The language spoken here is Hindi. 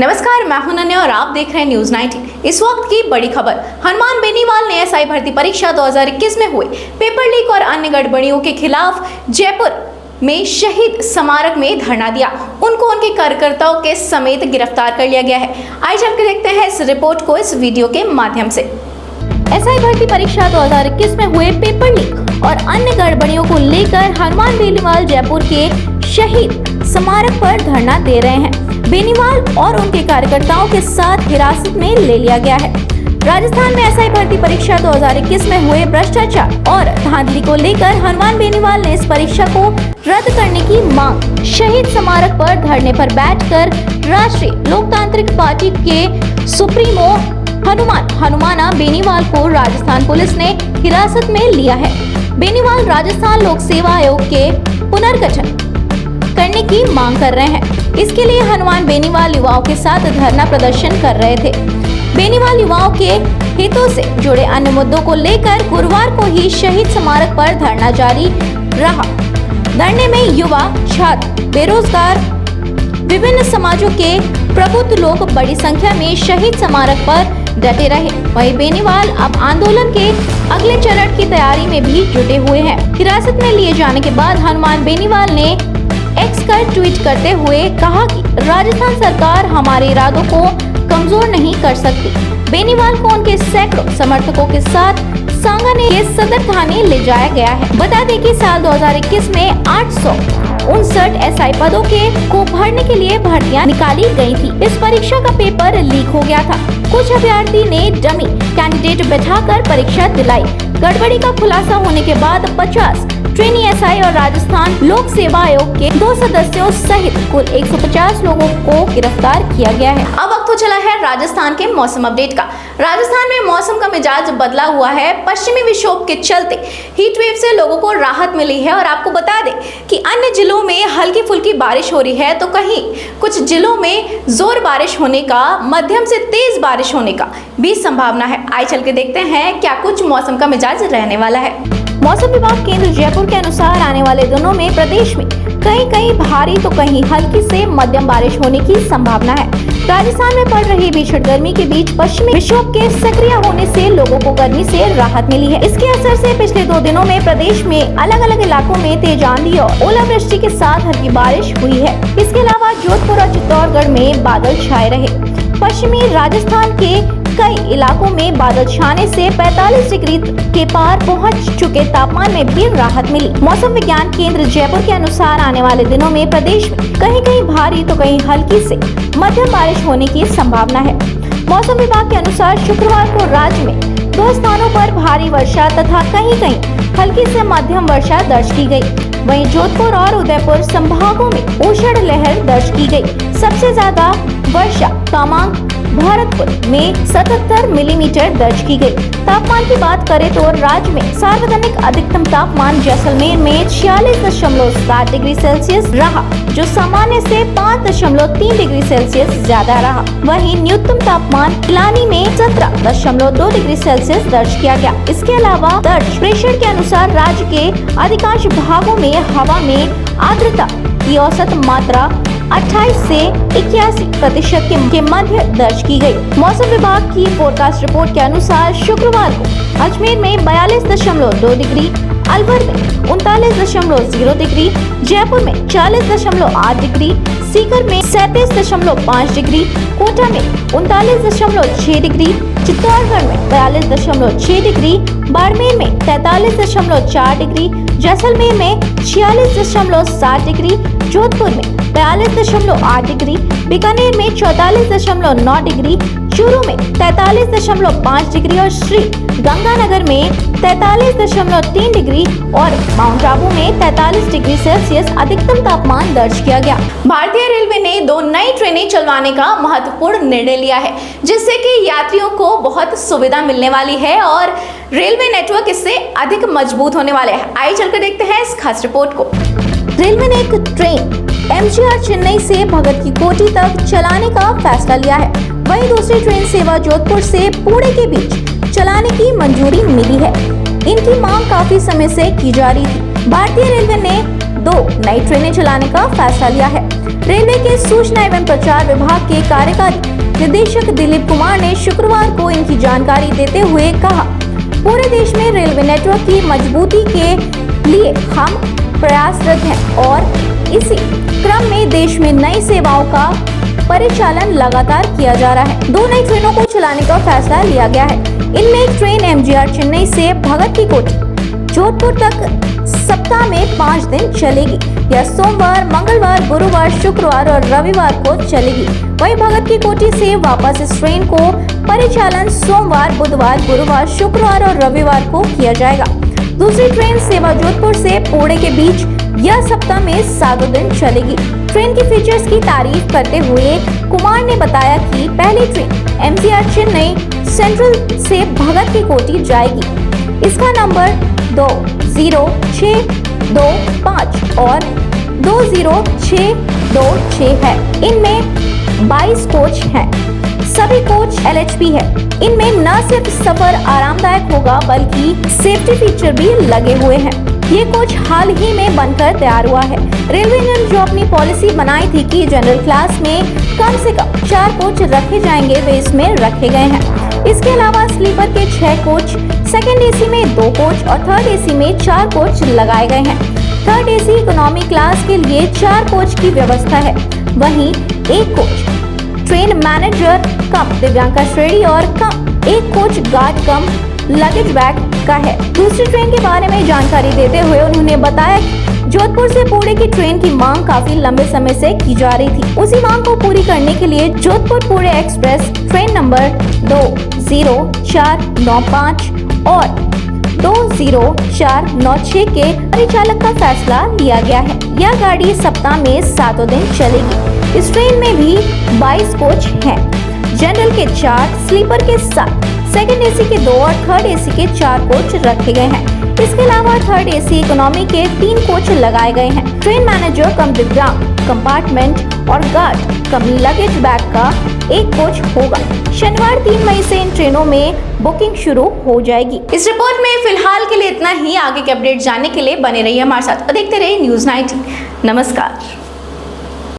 नमस्कार, मैं हूं नन्या और आप देख रहे हैं न्यूज 19। इस वक्त की बड़ी खबर, हनुमान बेनीवाल ने एसआई भर्ती परीक्षा 2021 में हुए पेपर लीक और अन्य गड़बड़ियों के खिलाफ जयपुर में शहीद स्मारक में धरना दिया। उनको उनके कार्यकर्ताओं के समेत गिरफ्तार कर लिया गया है। आइए चल के देखते हैं इस रिपोर्ट को इस वीडियो के माध्यम से। एसआई भर्ती परीक्षा 2021 में हुए पेपर लीक और अन्य गड़बड़ियों को लेकर हनुमान बेनीवाल जयपुर के शहीद स्मारक पर धरना दे रहे हैं। बेनीवाल और उनके कार्यकर्ताओं के साथ हिरासत में ले लिया गया है। राजस्थान में एसआई भर्ती परीक्षा 2021 में हुए भ्रष्टाचार और धांधली को लेकर हनुमान बेनीवाल ने इस परीक्षा को रद्द करने की मांग शहीद स्मारक पर धरने पर बैठकर राष्ट्रीय लोकतांत्रिक पार्टी के सुप्रीमो हनुमाना बेनीवाल को राजस्थान पुलिस ने हिरासत में लिया है। बेनीवाल राजस्थान लोक सेवा आयोग के पुनर्गठन करने की मांग कर रहे हैं। इसके लिए हनुमान बेनीवाल युवाओं के साथ धरना प्रदर्शन कर रहे थे। बेनीवाल युवाओं के हितों से जुड़े अन्य मुद्दों को लेकर गुरुवार को ही शहीद स्मारक पर धरना जारी रहा। धरने में युवा, छात्र, बेरोजगार, विभिन्न समाजों के प्रबुद्ध लोग बड़ी संख्या में शहीद स्मारक पर डटे रहे। वहीं बेनीवाल अब आंदोलन के अगले चरण की तैयारी में भी जुटे हुए हैं। हिरासत में लिए जाने के बाद हनुमान बेनीवाल ने एक्स पर ट्वीट करते हुए कहा कि राजस्थान सरकार हमारे इरादों को कमजोर नहीं कर सकती। बेनीवाल को उनके सैकड़ों समर्थकों के साथ सांगानेर के सदर थाने ले जाया गया है। बता दें कि साल 2021 में 859 एसआई पदों को भरने के लिए भर्तियां निकाली गई थी। इस परीक्षा का पेपर लीक हो गया था। कुछ अभ्यर्थी ने डमी कैंडिडेट बैठाकर परीक्षा दिलाई। गड़बड़ी का खुलासा होने के बाद 50 ट्रेनी एसआई और राजस्थान लोक सेवा आयोग के 2 सदस्यों सहित कुल 150 लोगों को गिरफ्तार किया गया है। अब वक्त हो चला है राजस्थान के मौसम अपडेट का। राजस्थान में मौसम का मिजाज बदला हुआ है। पश्चिमी विक्षोभ के चलते हीट वेव से लोगों को राहत मिली है और आपको बता दें कि अन्य जिलों में हल्की फुल्की बारिश हो रही है, तो कहीं कुछ जिलों में जोर बारिश होने का, मध्यम से तेज बारिश होने का भी संभावना है। आइए चल के देखते हैं क्या कुछ मौसम का मिजाज रहने वाला है। मौसम विभाग केंद्र जयपुर के अनुसार आने वाले दिनों में प्रदेश में कहीं भारी तो कहीं हल्की से मध्यम बारिश होने की संभावना है। राजस्थान में पड़ रही भीषण गर्मी के बीच पश्चिमी विक्षोभ के सक्रिय होने से लोगों को गर्मी से राहत मिली है। इसके असर से पिछले 2 दिनों में प्रदेश में अलग अलग इलाकों में तेज आंधी और ओलावृष्टि के साथ हल्की बारिश हुई है। इसके अलावा जोधपुर और चित्तौड़गढ़ में बादल छाए रहे। पश्चिमी राजस्थान के कई इलाकों में बादल छाने से 45 डिग्री के पार पहुंच चुके तापमान में भी राहत मिली। मौसम विज्ञान केंद्र जयपुर के अनुसार आने वाले दिनों में प्रदेश में कहीं भारी तो कहीं हल्की से मध्यम बारिश होने की संभावना है। मौसम विभाग के अनुसार शुक्रवार को राज्य में 2 स्थानों पर भारी वर्षा तथा कहीं हल्की से मध्यम वर्षा दर्ज की गई। वहीं जोधपुर और उदयपुर संभागों में उष्ण लहर दर्ज की गई। सबसे ज्यादा वर्षा तवांग भरतपुर में 77 मिलीमीटर दर्ज की गई। तापमान की बात करें तो राज्य में सार्वजनिक अधिकतम तापमान जैसलमेर में 46.7 डिग्री सेल्सियस रहा, जो सामान्य से 5.3 डिग्री सेल्सियस ज्यादा रहा। वहीं न्यूनतम तापमान पिलानी में 17.2 डिग्री सेल्सियस दर्ज किया गया। इसके अलावा दर्ज प्रेक्षण के अनुसार राज्य के अधिकांश भागों में हवा में आर्द्रता की औसत मात्रा 28 से 81% के मध्य दर्ज की गई। मौसम विभाग की फोरकास्ट रिपोर्ट के अनुसार शुक्रवार को अजमेर में 42.2 डिग्री, अलवर में 39.0 डिग्री, जयपुर में 40.8 डिग्री, सीकर में 37.5 डिग्री, कोटा में 39.6 डिग्री, चित्तौड़गढ़ में 42.6 डिग्री, बाड़मेर में 43.4 डिग्री, जैसलमेर में 46.7 डिग्री, जोधपुर में 42.8 डिग्री, बीकानेर में 44.9 डिग्री, चूरू में 43.5 डिग्री और श्री गंगानगर में 43.3 डिग्री और माउंट आबू में 43 डिग्री सेल्सियस अधिकतम तापमान दर्ज किया गया। भारतीय रेलवे ने 2 नई ट्रेनें चलवाने का महत्वपूर्ण निर्णय लिया है, जिससे कि यात्रियों को बहुत सुविधा मिलने वाली है और रेलवे नेटवर्क इससे अधिक मजबूत होने वाले हैं। आइए चलकर देखते हैं इस खास रिपोर्ट को। रेलवे ने एक ट्रेन एमजीआर चेन्नई से भगत की कोठी तक चलाने का फैसला लिया है। वहीं दूसरी ट्रेन सेवा जोधपुर से पुणे के बीच चलाने की मंजूरी मिली है। इनकी मांग काफी समय से की जा रही थी। भारतीय रेलवे ने 2 नई ट्रेनें चलाने का फैसला लिया है। रेलवे के सूचना एवं प्रचार विभाग के कार्यकारी निदेशक दिलीप कुमार ने शुक्रवार को इनकी जानकारी देते हुए कहा, पूरे देश में रेलवे नेटवर्क की मजबूती के लिए हम प्रयासरत हैं और इसी क्रम में देश में नई सेवाओं का परिचालन लगातार किया जा रहा है। 2 नई ट्रेनों को चलाने का फैसला लिया गया है। इनमें एक ट्रेन एमजीआर चेन्नई से भगत की कोठी जोधपुर तक सप्ताह में 5 दिन चलेगी। यह सोमवार, मंगलवार, गुरुवार, शुक्रवार और रविवार को चलेगी। वहीं भगत की कोठी से वापस इस ट्रेन को परिचालन सोमवार, बुधवार, गुरुवार, शुक्रवार और रविवार को किया जाएगा। दूसरी ट्रेन सेवा जोधपुर से पुणे के बीच यह सप्ताह में 7 दिन चलेगी। ट्रेन की फीचर्स की तारीफ करते हुए कुमार ने बताया कि पहली ट्रेन एमजीआर चेन्नई सेंट्रल से भगत की कोठी जाएगी। इसका नंबर 20625 और 20626 है। इनमें 22 कोच हैं। सभी कोच LHP है। इनमें न सिर्फ सफर आरामदायक होगा बल्कि सेफ्टी फीचर भी लगे हुए हैं। ये कोच हाल ही में बनकर तैयार हुआ है। रेलवे ने जो अपनी पॉलिसी बनाई थी कि जनरल क्लास में कम से कम 4 कोच रखे जाएंगे, वे इसमें रखे गए हैं। इसके अलावा स्लीपर के 6 कोच, सेकंड AC में 2 कोच और थर्ड AC में 4 कोच लगाए गए हैं। थर्ड AC इकोनॉमी क्लास के लिए 4 कोच की व्यवस्था है। वहीं 1 कोच ट्रेन मैनेजर कम दिव्यांग श्रेणी और कम 1 कोच गार्ड कम लगेज बैग का है। दूसरी ट्रेन के बारे में जानकारी देते हुए उन्होंने बताया कि जोधपुर से पुणे की ट्रेन की मांग काफी लंबे समय से की जा रही थी। उसी मांग को पूरी करने के लिए Jodhpur Pune express train number 20495 और 20496 के परिचालक का फैसला लिया गया है। यह गाड़ी सप्ताह में 7 दिन चलेगी। इस ट्रेन में भी 22 कोच हैं। जनरल के 4, स्लीपर के 7, सेकंड AC के 2 और थर्ड AC के 4 कोच रखे गए हैं। इसके अलावा थर्ड AC इकोनॉमी के 3 कोच लगाए गए हैं। ट्रेन मैनेजर कम दिव्यांग कंपार्टमेंट और गार्ड कम लगेज बैग का 1 कोच होगा। शनिवार 3 मई से इन ट्रेनों में बुकिंग शुरू हो जाएगी। इस रिपोर्ट में फिलहाल के लिए इतना ही। आगे के अपडेट जानने के लिए बने रहिए हमारे साथ और देखते रहिए न्यूज़ 19। नमस्कार।